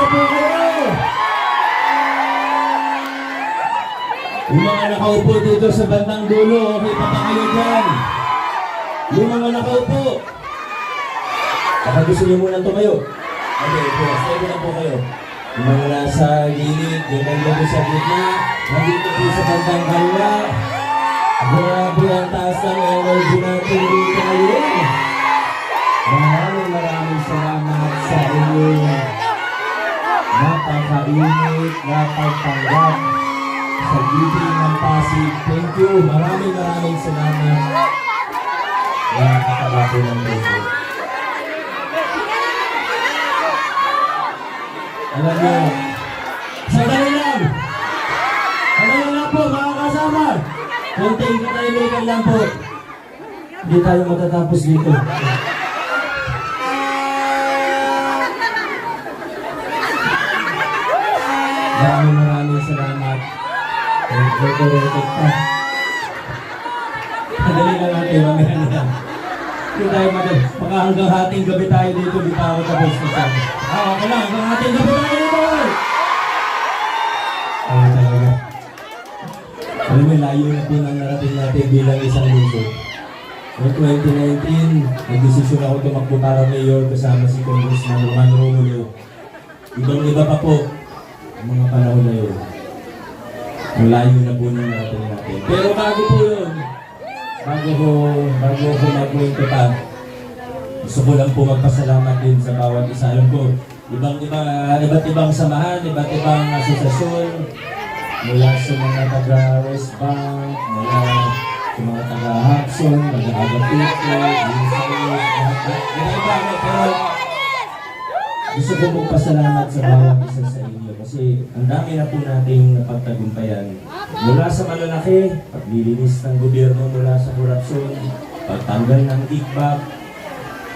na po kayo! Yung mga nakaupo dito sa bandang dulo, okay pa ba kayo dyan? Yung mga nakaupo, baka gusto niyo munang tumayo. Okay, po, stay na po kayo. Yung mga nasa gilid, yung nandito sa gitna, nandito po sa bandang kaliwa. Grabe ang taas ng energy natin dito ngayon. Maraming salamat sa inyong napakainit, napagtanggap sa GP ng Pasig. Thank you. Maraming salamat. Nakakatapo ng puso. Alam niyo, sandali lang po mga kasama. Konting katahimikan lang po. Hindi tayo matatapos dito. Maraming salamat. Nagkakorotek pa. Madali lang natin, mamaya na lang. Hindi tayo madali. Baka hanggang hating gabi tayo dito, di pa ako tapos na sabi. Okay lang, hanggang hating gabi tayo dito! Ayun talaga. Alam mo, layo na po nang narating natin bilang isang lungsod. Noong 2019, nag-desisyon ako tumakbo para mayor kasama si Congressman Roman Romulo. Ibang-iba pa po ang mga panahon na yun. Ang layo na po nang narating natin. Pero bago po yun, bago ko magkwento pa, gusto ko lang po magpasalamat din sa bawat isa. Alam ko, iba't ibang samahan, iba't ibang asosasyon, mula sa mga taga-West Bank, mula sa mga taga-Hudson, taga-Agapito, pero gusto ko pong pasalamat sa bawat isa sa inyo kasi ang dami na po nating napagtagumpayan. Mula sa malalaki, paglilinis ng gobyerno mula sa korupsyon, pagtanggal ng kickback,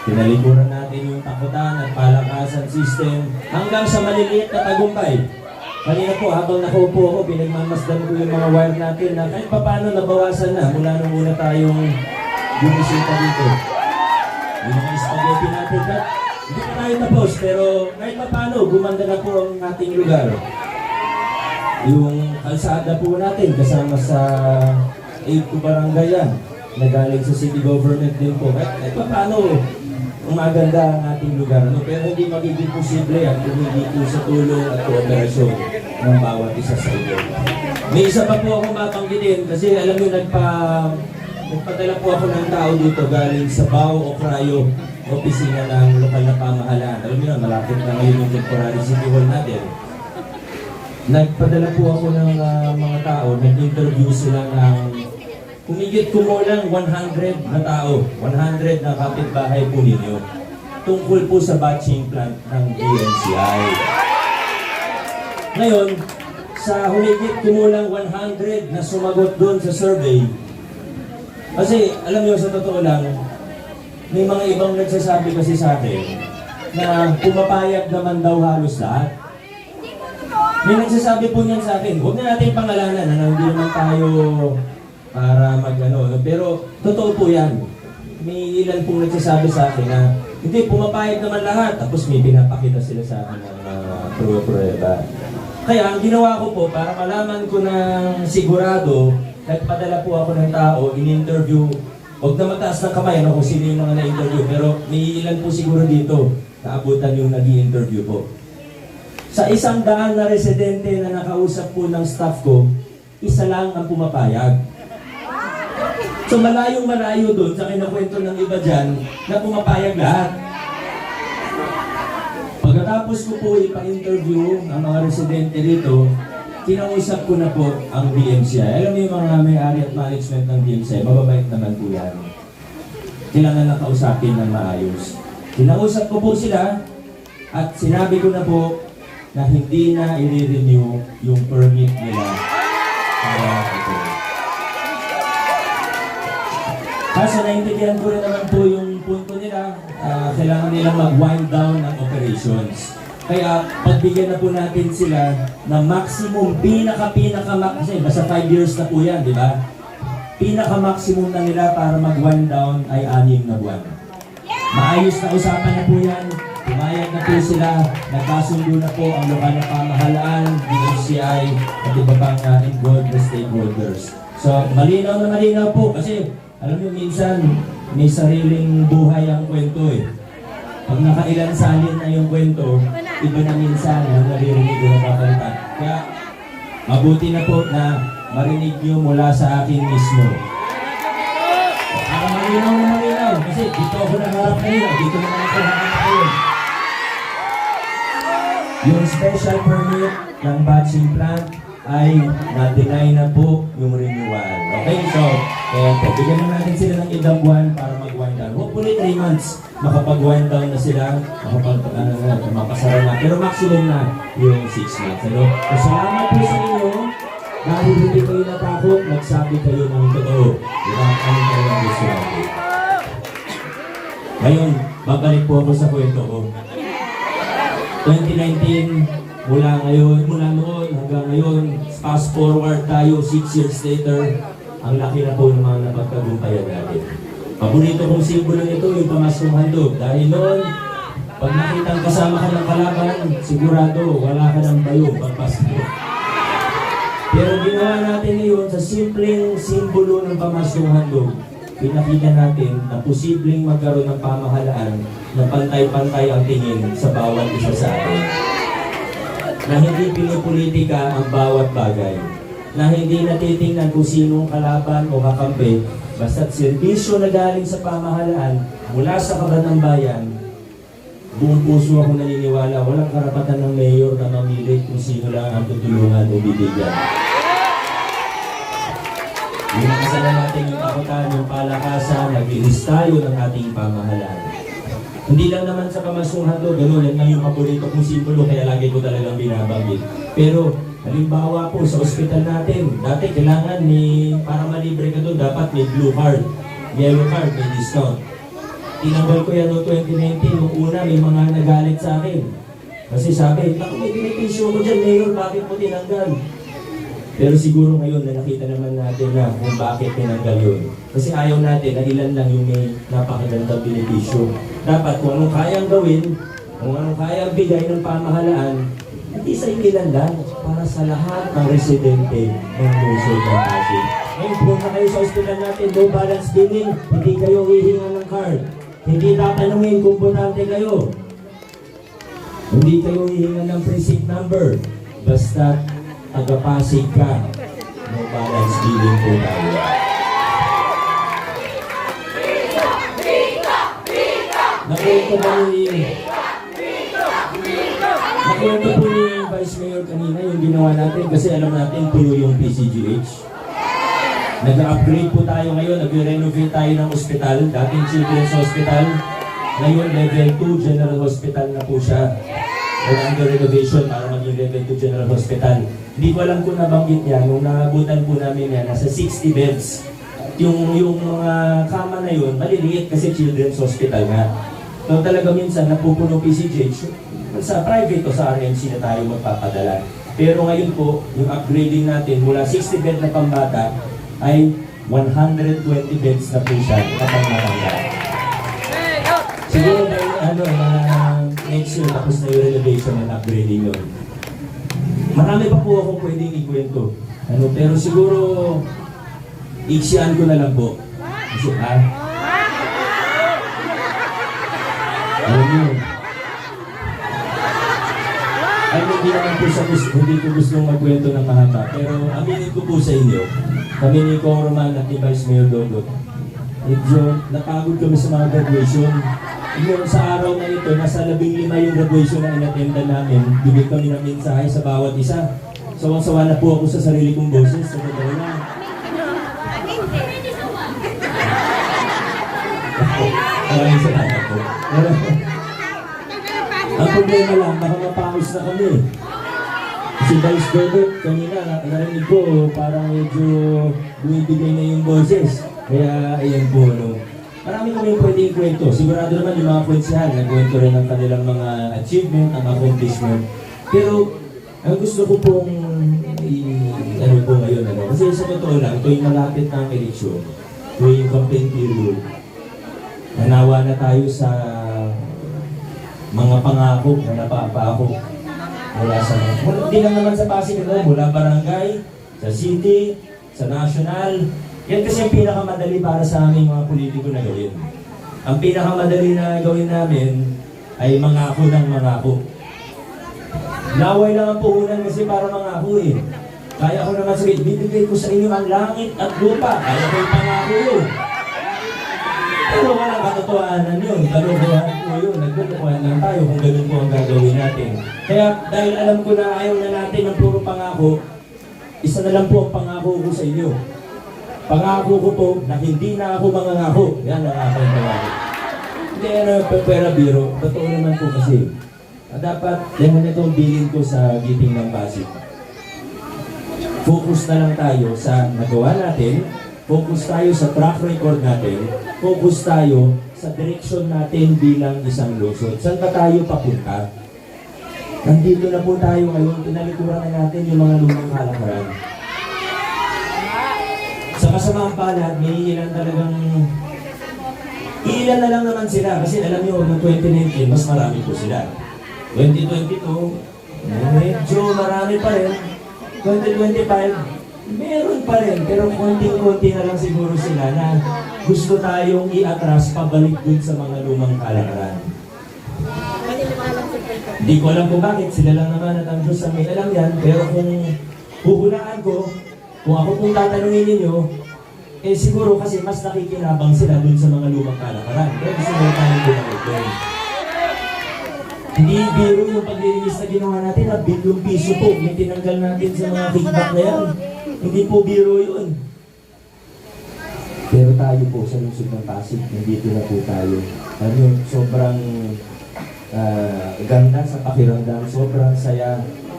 pinalikuran natin yung takutan at palakasan system, hanggang sa maliliit na tagumpay. Kanina po, habang nakaupo ako, pinagmamasdan ko yung mga wire natin na kahit paano nabawasan na mula nung muna tayong bumisita dito. Yung mga spaghetti natin, hindi pa tayo tapos, pero kahit paano, gumanda na po ang ating lugar. Yung kalsada po natin, kasama sa 8 barangay yan, na galing sa city government din po. Kahit paano, umaganda ang ating lugar. No? Pero hindi magiging posible yan kung hindi po sa tulong at kooperasyon ng bawat isa sa inyo. May isa pa po akong mapanggitin kasi alam nyo, nagpadala po ako ng tao dito galing sa Bao o Crayo, opisina ng lokal na pamahalaan. Alam nyo na, malapit na ngayon yung temporary city hall natin. Nagpadala po ako ng mga tao, nag-interview sila ng humigit kumulang 100 na tao, 100 na kapitbahay po ninyo, tungkol po sa batching plant ng DMCI. Ngayon, sa humigit kumulang 100 na sumagot doon sa survey, kasi alam niyo sa totoo lang, may mga ibang nagsasabi kasi sa akin na pumapayag naman daw halos lahat. May nagsasabi po niyan sa akin, huwag na natin pangalanan, hindi naman tayo para mag-ano. Pero totoo po yan. May ilan pong nagsasabi sa akin na hindi, pumapayag naman lahat. Tapos may pinapakita sila sa akin ng prueba. Kaya ang ginawa ko po, para malaman ko ng sigurado, nagpadala po ako ng tao, in-interview. Huwag na mataas ng kamay kung sino yung mga na-interview. Pero may ilan po siguro dito naabutan yung nag-i-interview po. Sa 100 na residente na nakausap po ng staff ko, isa lang ang pumapayag. So malayong-malayo doon sa kinakwento ng iba dyan na pumapayag lahat. Pagkatapos ko po ipa-interview ang mga residente rito, kinausap ko na po ang DMCI. Alam mo yung mga may-ari at management ng DMCI, mababait naman po yan. Kailangan na kausapin ng maayos. Kinausap ko po sila at sinabi ko na po na hindi na i-renew yung permit nila para ito. Kaso naintindihan ko rin naman po yung punto nila, kailangan nilang mag-wind down ng operations. Kaya pagbigyan na po natin sila ng maximum, kasi basta 5 years na po yan, di ba? Pinaka-maximum na nila para mag-wind down ay 6 na buwan. Maayos na usapan na po yan. Umayag na po sila, nagkasundo na po ang lokal na pamahalaan, DFCI, at iba pang involved na stakeholders. So, malinaw na malinaw po kasi alam niyo minsan may sariling buhay ang kwento eh. Pag nakailan salin na yung kwento, iba na minsan ang naririnig o napapalitan. Kaya mabuti na po na marinig niyo mula sa akin mismo. Malinaw na malinaw kasi dito ako naharap kayo, dito naman ako naharap kayo. Yung special permit ng batching plant ay na-deny na po yung renewal. Okay, so bigyan na natin sila ng ilang buwan para mag-wind down. Hopefully 3 months makapag-wind down na sila, makasara na. Pero maximum na yung 6 months. Ano? So, salamat po sa inyo. Dahil hindi kayo natakot, nagsabi kayo ng totoo. Diba? Ano kayo ang gusto natin? Ngayon, babalik po ako sa kwento ko. 2019, mula noon hanggang ngayon, fast forward tayo, 6 years later, ang laki na po ng mga napagtagumpayan natin. Paborito kong simbolo nito, yung pamaskong handog. Dahil noon, pag nakitang kasama ka ng kalaban, sigurado, wala ka ng bayong pagpasko. Pero ginawa natin ngayon sa simpleng simbolo ng pamaskong handog, pinakita natin na posibleng magkaroon ng pamahalaan na pantay-pantay ang tingin sa bawat isa sa atin. Na hindi pinipolitika ang bawat bagay. Na hindi natitingnan kung sinong kalaban o kakampi, basta't serbisyo na galing sa pamahalaan mula sa kaban ng bayan, buong puso ako naniniwala, walang karapatan ng mayor na mamili kung sino lang ang tutulungan o bibigyan. Inakasalan natin yung takutan, yung palakasan, naglilis tayo ng ating pamahalaan. Hindi lang naman sa pamaskong handog, gano'n, yan lang yung paborito kong simbolo, kaya lagi ko talagang binabanggit. Pero, halimbawa po sa ospital natin, dati kailangan para malibre ka doon, dapat may blue card, yellow card, may discount. Tinanggal ko yan noong 2019, nung una may mga nagalit sa akin. Kasi sabi, naku may benepisyo ko dyan, Mayor, bakit mo tinanggal? Pero siguro ngayon na nakita naman natin na kung bakit tinanggal yun. Kasi ayaw natin na ilan lang yung may napakagandang benepisyo. Dapat kung anong kayang gawin, kung anong kayang bigay ng pamahalaan, hindi sa ilan lang, para sa lahat ng residente ng lungsod ng Pasig. Ngayon, punta kayo sa ospital natin, no balance billing, hindi kayo hihinga ng card. Hindi tatanungin kung botante kayo. Hindi kayo hihinga ng precinct number. Basta taga-Pasig ka, no balance billing po tayo. Nakwento po ni Vice Mayor kanina yung ginawa natin kasi alam natin puno yung PCGH. Nag-upgrade po tayo ngayon, nag-renovate tayo ng ospital, dating Children's Hospital. Ngayon, level 2 General Hospital na po siya. Under renovation para maging level 2 General Hospital. Hindi ko alam kung nabanggit niya, nung naabutan po namin yan, nasa 60 beds. Yung mga kama na yun, maliliit kasi Children's Hospital nga. So talaga minsan napupuno PCGH, sa private o sa RMC na tayo magpapadala. Pero ngayon po, yung upgrading natin mula 60 bed na pambata ay 120 beds na po siya na pangmatanda. Siguro next year tapos na yung renovation and upgrading nun. Marami pa po akong pwedeng ikwento. Pero siguro, iksian ko na lang po. Kasi hindi naman po hindi ko gustong magkwento ng mahaba. Pero aminin ko po sa inyo, kami ni Kong Roman at ni Vice Mayor Dodot, medyo napagod kami sa mga graduation. Yung sa araw na ito, nasa 15 yung graduation na inattenda namin, bigay kami ng mensahe sa bawat isa. Sawang-sawa na po ako sa sarili kong boses, sa totoo lang. Maraming salamat po. Ang problema lang, baka mapangos na kami. Si Vice Dodot, kanina, narinig ko, parang medyo bumibigay na yung boses. Kaya, ayan po, marami kami pwedeng kwento. Sigurado naman yung mga kwensihan, nagkwento rin ng kanilang mga achievement, ang accomplishment. Pero, ang gusto ko pong po ngayon, kasi sa totoo lang, ito yung malapit na ang eleksyon, ito yung campaign period. Nanawa na tayo sa mga pangako na napapako mula sa hindi lang naman sa Pasig, mula barangay, sa city, sa national. Yan kasi ang pinakamadali para sa aming mga politiko na gawin. Ang pinakamadali na gawin namin ay mangako ng mangako. Laway lang ang puhunan kasi para mangako eh. Kaya ko naman sabihin, bibigay ko sa inyo ang langit at lupa. Kaya ko yung pangako yun. Pero walang katotohanan yun. Kalokohan po yun. Nagkatotohanan lang tayo kung ganun po ang gagawin natin. Kaya dahil alam ko na ayaw na natin ng puro pangako, isa na lang po ang pangako ko sa inyo. Pangako ko po na hindi na ako mangangako. Yan ang aking pangako. Hindi pera biro. Totoo naman po kasi. Dapat, yan na itong bilin ko sa Giting ng Pasig. Focus na lang tayo sa nagawa natin, focus tayo sa track record natin, focus tayo sa direction natin bilang isang lungsod. Saan ba tayo papunta? Nandito na po tayo ngayon, tinalikuran na natin yung mga lumang kalakaran. Sa kasamaang palad, may ilan talagang ilan na lang naman sila kasi alam niyo, noong 2019, mas marami po sila. 2022, medyo marami pa rin. 2025, meron pa rin, pero konting-konti na lang siguro sila na gusto tayong i-atras pabalik dun sa mga lumang kalakaran. Hindi ko alam kung bakit, sila lang naman at ang Diyos ang may alam yan, pero kung huhulaan ko, kung ako kung tatanungin ninyo, eh siguro kasi mas nakikinabang sila dun sa mga lumang kalakaran. Pero gusto mo tayong bumalik dun. Hindi biro yung paglilinis na ginawa natin na bilyong piso po yung tinanggal natin sa mga kickback na yan. Hindi po biro yun. Pero tayo po sa lungsod ng Pasig, nandito na po tayo. Ano, sobrang ganda sa pakiramdam, sobrang saya,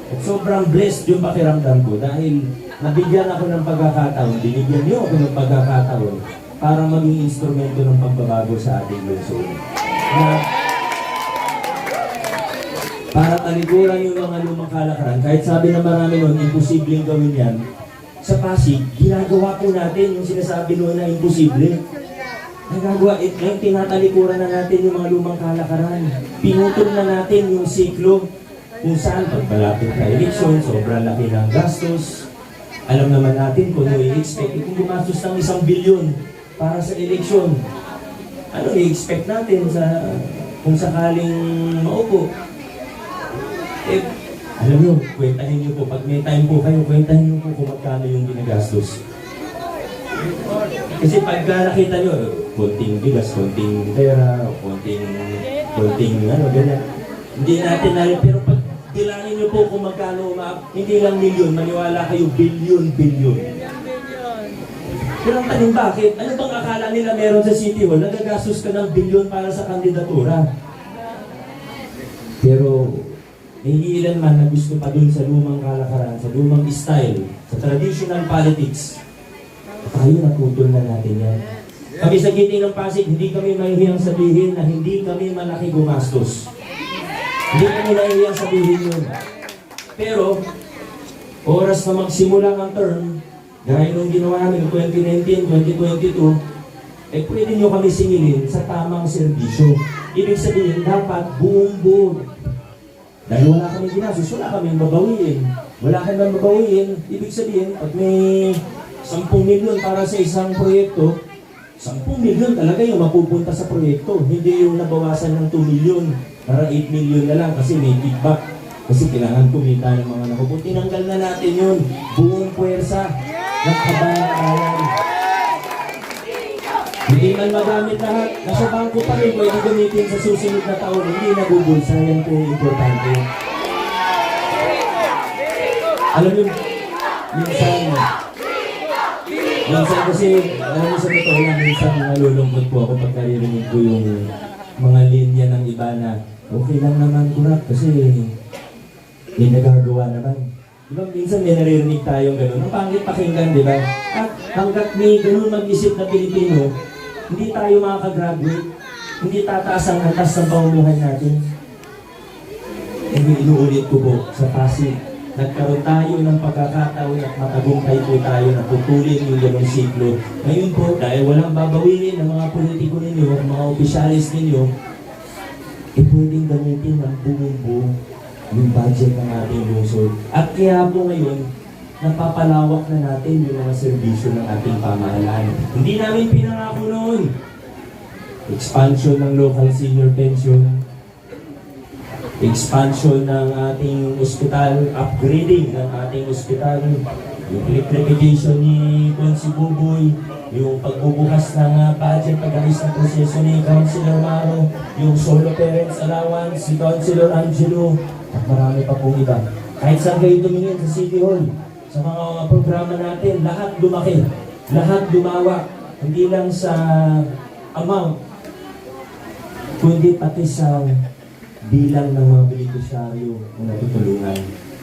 at sobrang blessed yung pakiramdam ko dahil nabigyan ako ng pagkakataon, binigyan niyo ako ng pagkakataon para maging instrumento ng pagbabago sa ating lungsod. Para talikuran yung mga lumang kalakaran, kahit sabi na marami nun, imposibleng gawin yan, sa Pasig, ginagawa po natin yung sinasabi noon na imposible. Nagagawa, ngayon tinatalikuran na natin yung mga lumang kalakaran. Pinutol na natin yung siklo kung saan pagbalapit na eleksyon, sobrang laki ng gastos. Alam naman natin kung ano i-expect, kung gumastos ng 1 bilyon para sa eleksyon. Ano i-expect natin sa kung sakaling maupo? Eh, alam nyo, kwentahin nyo po. Pag may time po kayo, kwentahin nyo po kung magkano yung ginagastos. Kasi pagka nakita nyo, konting bigas, konting pera, konting ano, ganyan. Hindi natin narin, pero pag bilangin nyo po kung magkano, hindi lang milyon, maniwala kayo, bilyon. Pero ang tanong bakit? Ano bang akala nila meron sa City Hall? Nagagastos ka ng bilyon para sa kandidatura. Pero, hindi ilan man na gusto pa dun sa lumang kalakaran, sa lumang style, sa traditional politics. Tayo naputol na natin yan. Kami sa Giting ng Pasig, hindi kami mahihiyang sabihin na hindi kami malaki gumastos. Hindi kami mahihiyang sabihin yun. Pero, oras na magsimula ang term, gaya nung ginawa namin 2019, 2022, eh pwede nyo kami singilin sa tamang serbisyo. Ibig sabihin, dapat buong-buo. Dahil wala kami ginastos, wala kami mabawiin. Wala kami mabawiin, ibig sabihin, pag may 10 milyon para sa isang proyekto, 10 milyon talaga yung mapupunta sa proyekto. Hindi yung nabawasan ng 2 milyon para 8 milyon na lang kasi may kickback. Kasi kailangan kumita ng mga nakupo. Tinanggal na natin yun. Buong puwersa ng kabayan. Hindi man magamit lahat. Nasa bangko pa rin, pwede gamitin sa susunod na taon. Hindi nabubulsa. Yan po yung importante. Alam mo, minsan kasi, alam mo sa totoo lang, minsan nalulungkot po ako pag naririnig ko yung mga linya ng iba na okay lang naman kurap kasi may nagagawa naman. Diba, minsan may naririnig tayong gano'n. Ang pangit pakinggan, di ba? At hanggat may gano'n mag-isip na Pilipino, hindi tayo makakagraduate, hindi tataas ang antas ng pamumuhay natin. E inuulit ko po sa Pasig, nagkaroon tayo ng pagkakataon at matagumpay po tayo na putulin yung ganong siklo. Ngayon po, dahil walang babawinin ng mga politiko ninyo, mga opisyalis ninyo, pwedeng gamitin ng buong yung budget ng ating lungsod. At kaya po ngayon, napapalawak na natin yung mga serbisyo ng ating pamahalaan. Hindi namin pinangako noon. Expansion ng local senior pension, expansion ng ating ospital, upgrading ng ating ospital, yung electrification ni Consi Buboy, yung pagbubukas ng budget, pag-alis ng proseso ni Councilor Maro, yung solo parents allowance, si Councilor Angelo, at marami pa pong iba. Kahit saan kayo tumingin sa City Hall, sa mga programa natin, lahat lumaki, lahat lumawa, hindi lang sa amount, kundi pati sa bilang ng mga beneficiaryo na natutulungan.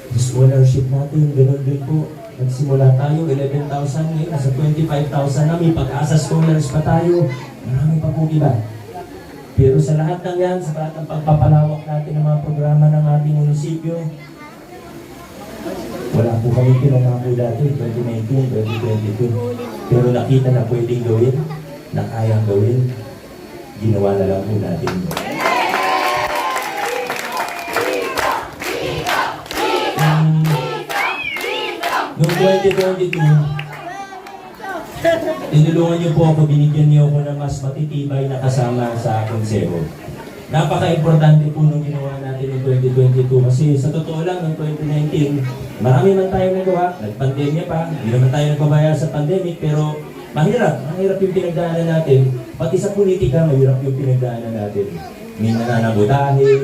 Yung scholarship natin, ganoon din po. Nagsimula tayo, 11,000 ngayon, nasa 25,000 na, may pag-asa scholars pa tayo. Marami pa po iba. Pero sa lahat ng yan, sa lahat ng pagpapalawak natin ng mga programa ng ating munisipyo, wala po kami pinangako dati, 2019, 2022. Pero nakita na pwedeng gawin, na kayang gawin, ginawa na lang po natin. Noong 2022, tinulungan niyo po ako, binigyan niyo ako ng mas matitibay na kasama sa konseho. Napaka-importante po nung ginawa natin noong 2022 kasi sa totoo lang, noong 2019, marami man tayo nagawa, nagpandemya pa, hindi naman tayo nagpabaya sa pandemic, pero mahirap yung pinagdaanan natin. Pati sa politika, mahirap yung pinagdaanan natin. May nananabutahe,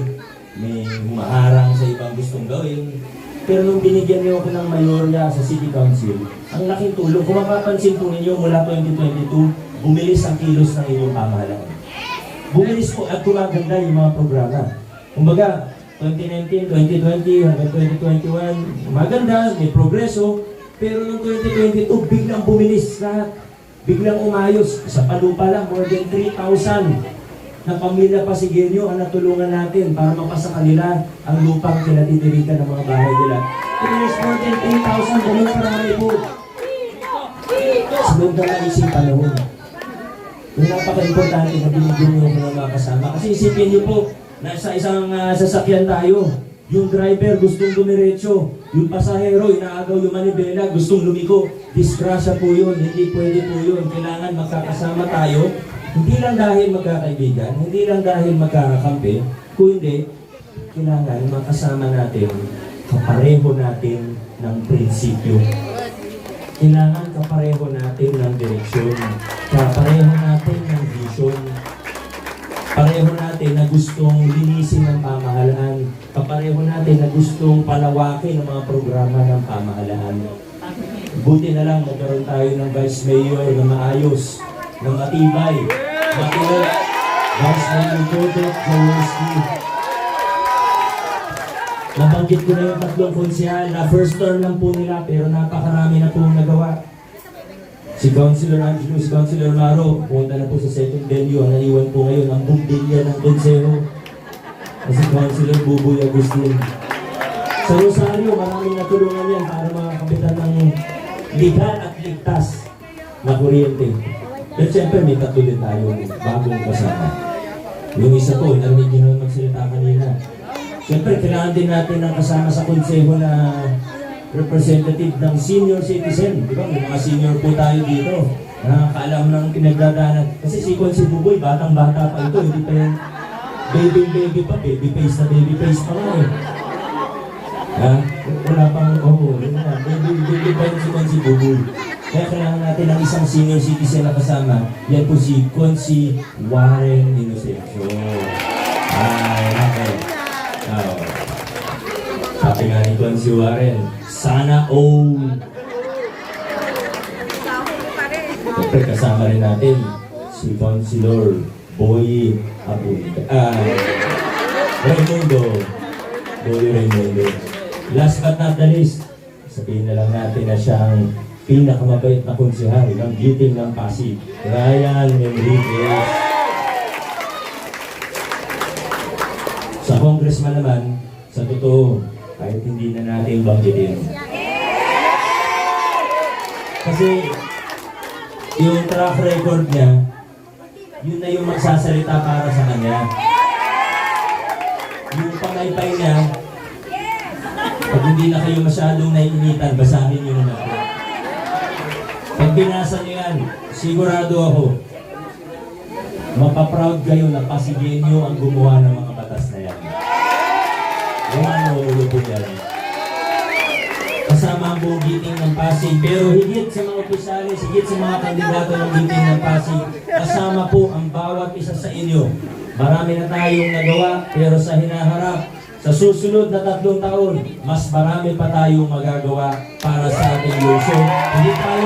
may humaharang sa ibang gustong gawin. Pero nung binigyan niyo ako ng mayorya sa City Council, ang laking tulong. Kung mapapansin po ninyo mula 2022, bumilis ang kilos ng inyong pamahalaan. Bumilis po at gumaganda yung mga programa. Kumbaga, 2019, 2020, hanggang 2021, maganda, may progreso. Pero noong 2022, biglang bumilis lahat. Biglang umayos. Sa Palupa lang, more than 3,000 ng pamilya Pasigueño ang natulungan natin para mapasa kanila ang lupang kinatitirikan ng mga bahay nila. It is more than 3,000, ganun karami po. Sunod na lang isang panahon. Yung napaka-importante na binigyan niyo ng mga kasama. Kasi isipin niyo po, nasa isang sasakyan tayo, yung driver gustong dumiretso, yung pasahero, inaagaw yung manibela, gustong lumiko. Disgrasya po yun, hindi pwede po yun. Kailangan magkakasama tayo. Hindi lang dahil magkakaibigan, hindi lang dahil magkakakampi, kundi kailangan makasama natin, kapareho natin ng prinsipyo. Kailangan kapareho natin ng direksyon, kapareho natin ng vision, pareho natin na gustong linisin ng pamahalaan, kapareho natin na gustong palawakin ang mga programa ng pamahalaan. Buti na lang nagkaroon tayo ng Vice Mayor na maayos, ng matibay, matibay, Vice Mayor Joseph Jaworski. Nabanggit ko na yung tatlong konsehal na first term lang po nila pero napakarami na po nagawa. Si Councilor Angelo, si Councilor Maro, pumunta na po sa second venue. Ang naiwan po ngayon ang bumbilya ng konseho. Si Councilor Buboy Agustin. Sa Rosario, maraming natulungan yan para mga kapitan ng legal at ligtas na kuryente. Pero siyempre may tatlo din tayo bagong kasama. Yung isa po, narinig nyo naman magsalita kanina. Siyempre, kailangan din natin ang kasama sa konseho na representative ng senior citizen. Di ba? May mga senior po tayo dito. Nakakaalam ng pinagdadaanan. Kasi si Consi Buboy, batang-bata pa ito. Hindi pa yung baby pa. Baby face na baby face pa nga eh. Ha? Wala pang, baby pa yung si Consi Buboy. Kaya kailangan natin ng isang senior citizen na kasama. Yan po si Consi Warren Inocencio. Okay. Sabi nga ni Consi Warren, sana all. Siyempre kasama rin natin si Councilor Boy Raimundo. Last but not the least, sabihin na lang natin na siyang pinakamabait na konsehal ng Giting ng Pasig, Ryan Enriquez. Sa congressman naman, sa totoo, kahit hindi na natin banggitin. Kasi yung track record niya, yun na yung magsasalita para sa kanya. yung pamaypay niya, pag hindi na kayo masyadong naiinitan, basahin nyo na po. Pag binasa nyo yan, sigurado ako, mapaproud kayo na Pasigueño nyo ang gumawa ng mga batas na yan. Wala na ulo po yan. Kasama ang buong giting ng Pasig, pero higit sa mga opisyalis, higit sa mga kandidato ng giting ng Pasig, kasama po ang bawat isa sa inyo. Marami na tayong nagawa, pero sa hinaharap, sa susunod na 3 taon, mas marami pa tayong magagawa para sa ating lungsod. Hindi tayo